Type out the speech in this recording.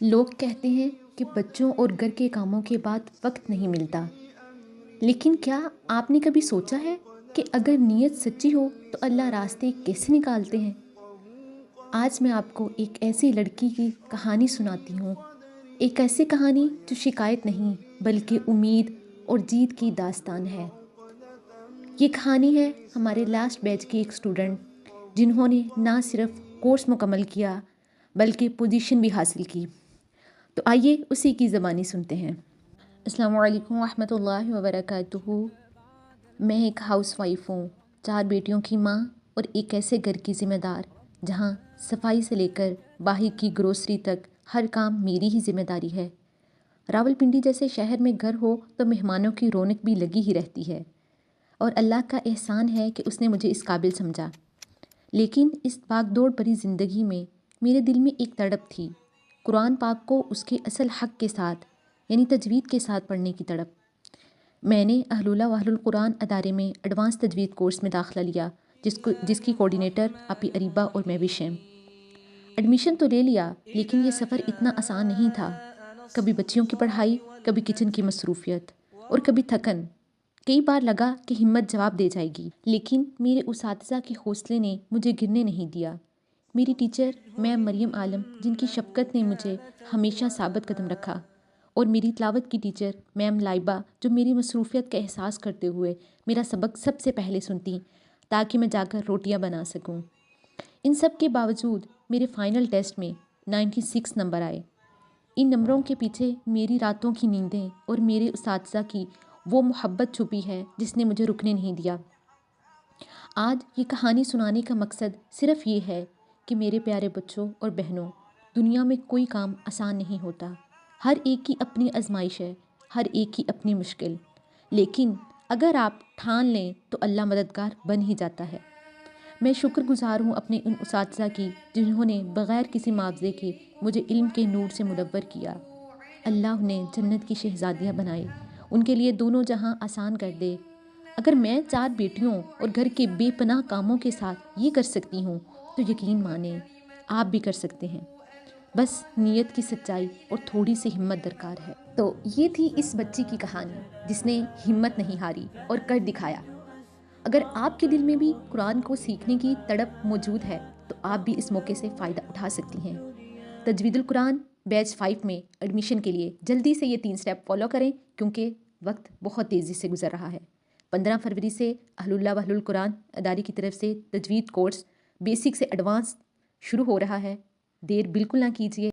لوگ کہتے ہیں کہ بچوں اور گھر کے کاموں کے بعد وقت نہیں ملتا، لیکن کیا آپ نے کبھی سوچا ہے کہ اگر نیت سچی ہو تو اللہ راستے کیسے نکالتے ہیں؟ آج میں آپ کو ایک ایسی لڑکی کی کہانی سناتی ہوں، ایک ایسی کہانی جو شکایت نہیں بلکہ امید اور جیت کی داستان ہے۔ یہ کہانی ہے ہمارے لاسٹ بیچ کی ایک اسٹوڈنٹ جنہوں نے نہ صرف کورس مکمل کیا بلکہ پوزیشن بھی حاصل کی۔ تو آئیے اسی کی زبانی سنتے ہیں۔ السلام علیکم ورحمۃ اللہ وبرکاتہ۔ میں ایک ہاؤس وائف ہوں، 4 بیٹیوں کی ماں اور ایک ایسے گھر کی ذمہ دار جہاں صفائی سے لے کر باہر کی گروسری تک ہر کام میری ہی ذمہ داری ہے۔ راولپنڈی جیسے شہر میں گھر ہو تو مہمانوں کی رونق بھی لگی ہی رہتی ہے، اور اللہ کا احسان ہے کہ اس نے مجھے اس قابل سمجھا۔ لیکن اس بھاگ دوڑ بھری زندگی میں میرے دل میں ایک تڑپ تھی، قرآن پاک کو اس کے اصل حق کے ساتھ یعنی تجوید کے ساتھ پڑھنے کی تڑپ۔ میں نے اہل اللہ و اہل القرآن ادارے میں ایڈوانس تجوید کورس میں داخلہ لیا، جس کی کوارڈینیٹر آپی اریبہ اور میں بھی شیم۔ ایڈمیشن تو لے لیا، لیکن یہ سفر اتنا آسان نہیں تھا۔ کبھی بچیوں کی پڑھائی، کبھی کچن کی مصروفیت اور کبھی تھکن۔ کئی بار لگا کہ ہمت جواب دے جائے گی، لیکن میرے اساتذہ کے حوصلے نے مجھے گرنے نہیں دیا۔ میری ٹیچر میم مریم عالم، جن کی شفقت نے مجھے ہمیشہ ثابت قدم رکھا، اور میری تلاوت کی ٹیچر میم لائبہ، جو میری مصروفیت کا احساس کرتے ہوئے میرا سبق سب سے پہلے سنتی تاکہ میں جا کر روٹیاں بنا سکوں۔ ان سب کے باوجود میرے فائنل ٹیسٹ میں 96 نمبر آئے۔ ان نمبروں کے پیچھے میری راتوں کی نیندیں اور میرے اساتذہ کی وہ محبت چھپی ہے جس نے مجھے رکنے نہیں دیا۔ آج یہ کہانی سنانے کا مقصد صرف یہ ہے کہ میرے پیارے بچوں اور بہنوں، دنیا میں کوئی کام آسان نہیں ہوتا۔ ہر ایک کی اپنی آزمائش ہے، ہر ایک کی اپنی مشکل، لیکن اگر آپ ٹھان لیں تو اللہ مددگار بن ہی جاتا ہے۔ میں شکر گزار ہوں اپنے ان اساتذہ کی جنہوں نے بغیر کسی معاوضے کے مجھے علم کے نور سے منور کیا۔ اللہ انہیں جنت کی شہزادیاں بنائے، ان کے لیے دونوں جہاں آسان کر دے۔ اگر میں 4 بیٹیوں اور گھر کے بے پناہ کاموں کے ساتھ یہ کر سکتی ہوں تو یقین مانیں آپ بھی کر سکتے ہیں۔ بس نیت کی سچائی اور تھوڑی سی ہمت درکار ہے۔ تو یہ تھی اس بچی کی کہانی جس نے ہمت نہیں ہاری اور کر دکھایا۔ اگر آپ کے دل میں بھی قرآن کو سیکھنے کی تڑپ موجود ہے تو آپ بھی اس موقع سے فائدہ اٹھا سکتی ہیں۔ تجوید القرآن بیچ 5 میں ایڈمیشن کے لیے جلدی سے یہ 3 سٹیپ فالو کریں، کیونکہ وقت بہت تیزی سے گزر رہا ہے۔ 15 فروری سے اہل اللہ و اہل القرآن ادارے کی طرف سے تجوید کورس بیسک سے ایڈوانس شروع ہو رہا ہے، دیر بالکل نہ کیجیے۔